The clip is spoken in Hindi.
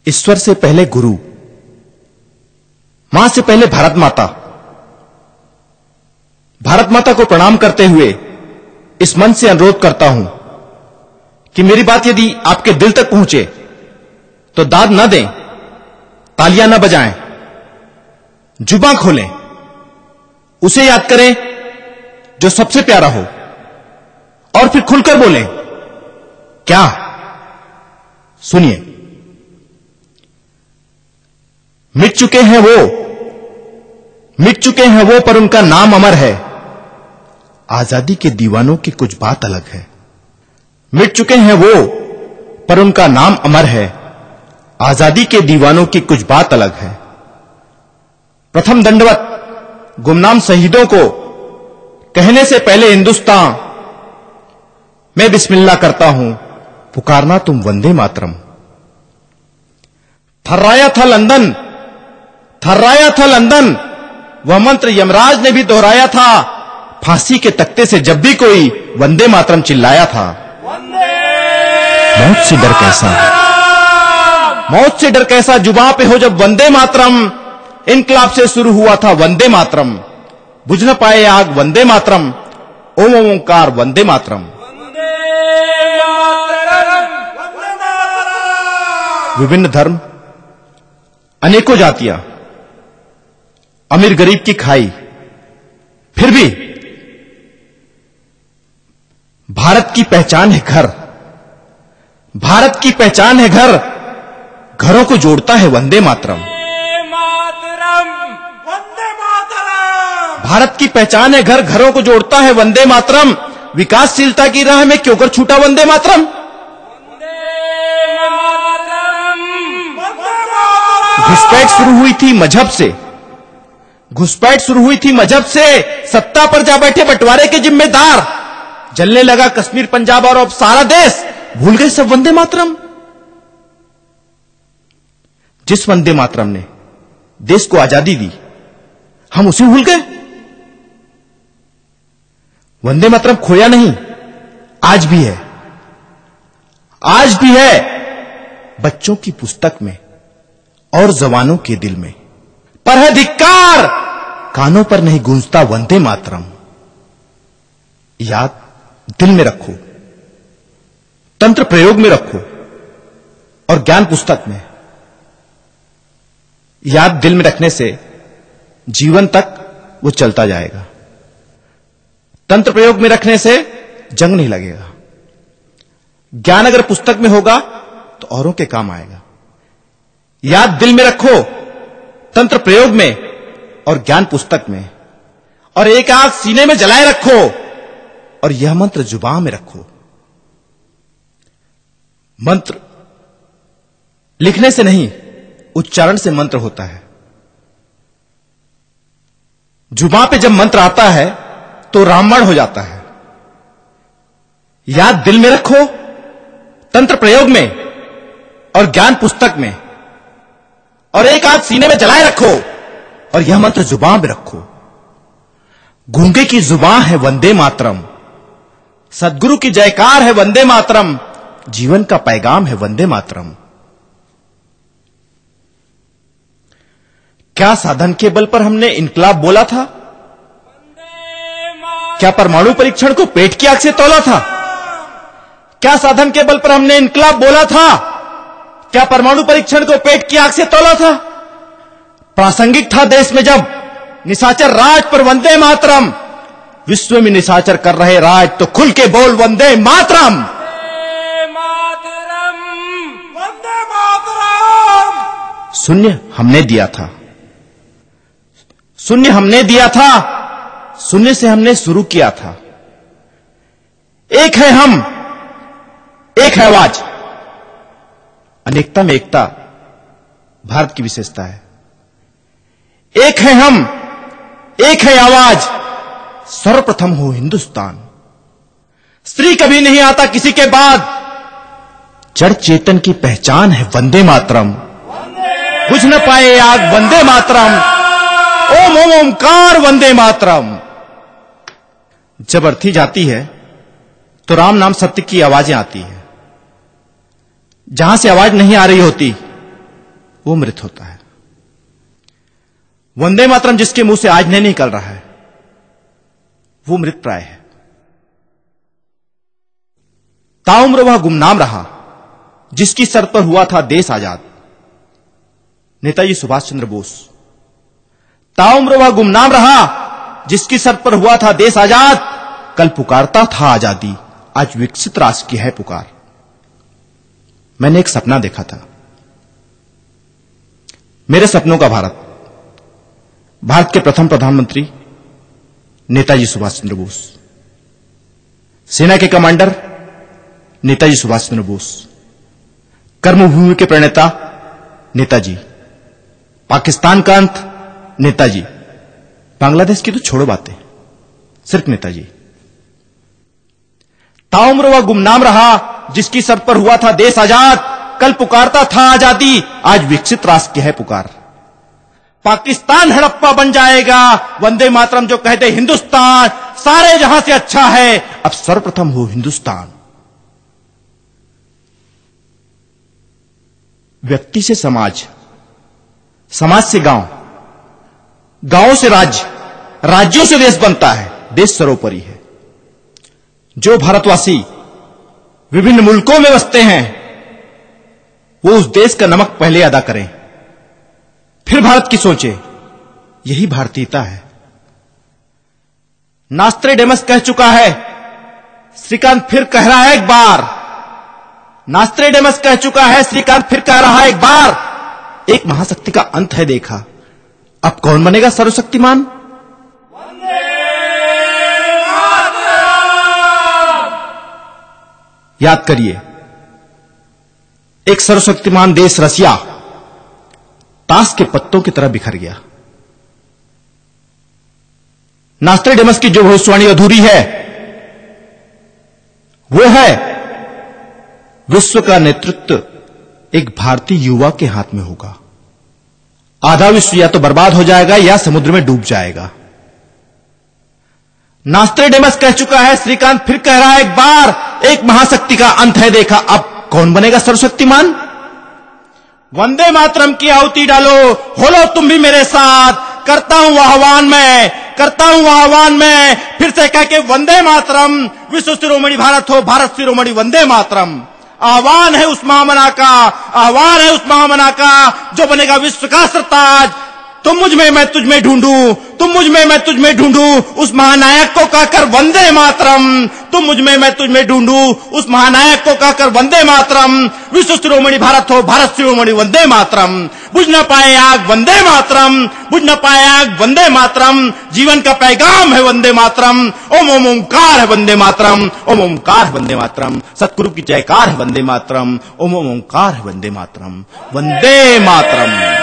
ईश्वर से पहले गुरु, मां से पहले भारत माता। भारत माता को प्रणाम करते हुए इस मन से अनुरोध करता हूं कि मेरी बात यदि आपके दिल तक पहुंचे तो दाद न दें, तालियां न बजाएं, जुबां खोलें, उसे याद करें जो सबसे प्यारा हो और फिर खुलकर बोलें। क्या? सुनिए। मिट चुके हैं वो पर उनका नाम अमर है। आजादी के दीवानों की कुछ बात अलग है। मिट चुके हैं वो पर उनका नाम अमर है। आजादी के दीवानों की कुछ बात अलग है। प्रथम दंडवत गुमनाम शहीदों को कहने से पहले हिंदुस्तान, मैं बिस्मिल्लाह करता हूं, पुकारना तुम वंदे मातरम। थर्राया था लंदन, वह मंत्र यमराज ने भी दोहराया था। फांसी के तख्ते से जब भी कोई वंदे मातरम चिल्लाया था। मौत से डर कैसा जुबां पे हो जब वंदे मातरम। इनकलाब से शुरू हुआ था वंदे मातरम, बुझ न पाए आग वंदे मातरम। ओम ओंकार वंदे मातरम। विभिन्न धर्म, अनेकों जातियां, अमीर गरीब की खाई, फिर भी भारत की पहचान है घर। भारत की पहचान है घर, घरों को जोड़ता है वंदे मातरम। भारत की पहचान है घर, घरों को जोड़ता है वंदे मातरम। विकासशीलता की राह में क्यों कर छूटा वंदे मातरम। घुसपैठ शुरू हुई थी मजहब से, सत्ता पर जा बैठे बंटवारे के जिम्मेदार। जलने लगा कश्मीर पंजाब और अब सारा देश, भूल गए सब वंदे मातरम। जिस वंदे मातरम ने देश को आजादी दी, हम उसे भूल गए। वंदे मातरम खोया नहीं, आज भी है बच्चों की पुस्तक में और जवानों के दिल में। पर है धिक्कार, कानों पर नहीं गूंजता वंदे मातरम। याद दिल में रखो, तंत्र प्रयोग में रखो और ज्ञान पुस्तक में। याद दिल में रखने से जीवन तक वो चलता जाएगा। तंत्र प्रयोग में रखने से जंग नहीं लगेगा। ज्ञान अगर पुस्तक में होगा तो औरों के काम आएगा। याद दिल में रखो, तंत्र प्रयोग में और ज्ञान पुस्तक में। और एक आग सीने में जलाए रखो और यह मंत्र जुबान में रखो। मंत्र लिखने से नहीं, उच्चारण से मंत्र होता है। जुबान पे जब मंत्र आता है तो रामबाण हो जाता है। याद दिल में रखो, तंत्र प्रयोग में और ज्ञान पुस्तक में। और एक आग सीने में जलाए रखो और यह मंत्र जुबान में रखो। गूंगे की जुबान है वंदे मातरम, सदगुरु की जयकार है वंदे मातरम। जीवन का पैगाम है वंदे मातरम। क्या साधन के बल पर हमने इनकलाब बोला था? क्या परमाणु परीक्षण को पेट की आग से तौला था? क्या साधन के बल पर हमने इनकलाब बोला था? क्या परमाणु परीक्षण को पेट की आग से तौला था? प्रासंगिक था देश में जब निशाचर राज पर वंदे मातरम। विश्व में निशाचर कर रहे राज तो खुल के बोल वंदे मातरम। शून्य हमने दिया था, शून्य से हमने शुरू किया था। एक है हम, एक है आवाज। अनेकता में एकता भारत की विशेषता है। एक है हम, एक है आवाज, सर्वप्रथम हो हिंदुस्तान। स्त्री कभी नहीं आता किसी के बाद, जड़ चेतन की पहचान है वंदे मातरम। बुझ न पाए आग वंदे मातरम। ओम ओम ओंकार वंदे मातरम। जब अर्थी जाती है तो राम नाम सत्य की आवाजें आती है। जहां से आवाज नहीं आ रही होती वो मृत होता है। वंदे मातरम जिसके मुंह से आज नहीं निकल रहा है वो मृत प्राय है। ताउम्र वह गुमनाम रहा जिसकी सर पर हुआ था देश आजाद। नेताजी सुभाष चंद्र बोस। ताउम्र वह गुमनाम रहा जिसकी सर पर हुआ था देश आजाद। कल पुकारता था आजादी, आज विकसित राष्ट्र की है पुकार। मैंने एक सपना देखा था, मेरे सपनों का भारत। भारत के प्रथम प्रधानमंत्री नेताजी सुभाष चंद्र बोस, सेना के कमांडर नेताजी सुभाष चंद्र बोस, कर्मभूमि के प्रणेता नेताजी, पाकिस्तान का अंत नेताजी, बांग्लादेश की तो छोड़ो बातें, सिर्फ नेताजी। ताउम्र वह गुमनाम रहा जिसकी सर पर हुआ था देश आजाद। कल पुकारता था आजादी, आज विकसित राष्ट्र की है पुकार। पाकिस्तान हड़प्पा बन जाएगा, वंदे मातरम जो कहते हिंदुस्तान सारे जहां से अच्छा है, अब सर्वप्रथम हो हिंदुस्तान। व्यक्ति से समाज, समाज से गांव, गांवों से राज्य, राज्यों से देश बनता है, देश सर्वोपरि है। जो भारतवासी विभिन्न मुल्कों में बसते हैं वो उस देश का नमक पहले अदा करें, फिर भारत की सोचे, यही भारतीयता है। नास्त्रेडेमस कह चुका है, श्रीकांत फिर कह रहा है एक बार। नास्त्रेडेमस कह चुका है, श्रीकांत फिर कह रहा है एक बार। एक महाशक्ति का अंत है देखा, अब कौन बनेगा सर्वशक्तिमान? याद करिए, एक सर्वशक्तिमान देश रसिया ताश के पत्तों की तरह बिखर गया। नास्त्रेडेमस की जो भविष्यवाणी अधूरी है वो है विश्व का नेतृत्व एक भारतीय युवा के हाथ में होगा। आधा विश्व या तो बर्बाद हो जाएगा या समुद्र में डूब जाएगा। नास्त्रेडेमस कह चुका है, श्रीकांत फिर कह रहा है एक बार, एक महाशक्ति का अंत है देखा, अब कौन बनेगा सर्वशक्तिमान? वंदे मातरम की आहुति डालो, होलो तुम भी मेरे साथ। करता हूं आह्वान मैं, करता हूं आह्वान मैं, फिर से कह के वंदे मातरम। विश्व शिरोमणि भारत हो, भारत शिरोमणि वंदे मातरम। आह्वान है उस महामना का, आह्वान है उस महामना का जो बनेगा विश्व का सरताज। तुम मुझ में मैं तुझ में ढूंढूं, तुम मुझ में मैं तुझ में ढूंढूं उस महानायक को कहकर वंदे मातरम। तुम मुझ में मैं तुझ में ढूंढूं उस महानायक को कहकर वंदे मातरम। विश्व शिरोमणि भारत हो, भारत शिरोमणि वंदे मातरम। बुझ न पाए आग वंदे मातरम, बुझ न पाए आग वंदे मातरम। जीवन का पैगाम है वंदे मातरम। ओम ओम ओंकार है वंदे मातरम, ओम ओंकार है वंदे मातरम। सतगुरु की जयकार है वंदे मातरम, ओम ओम ओंकार है वंदे मातरम, वंदे मातरम।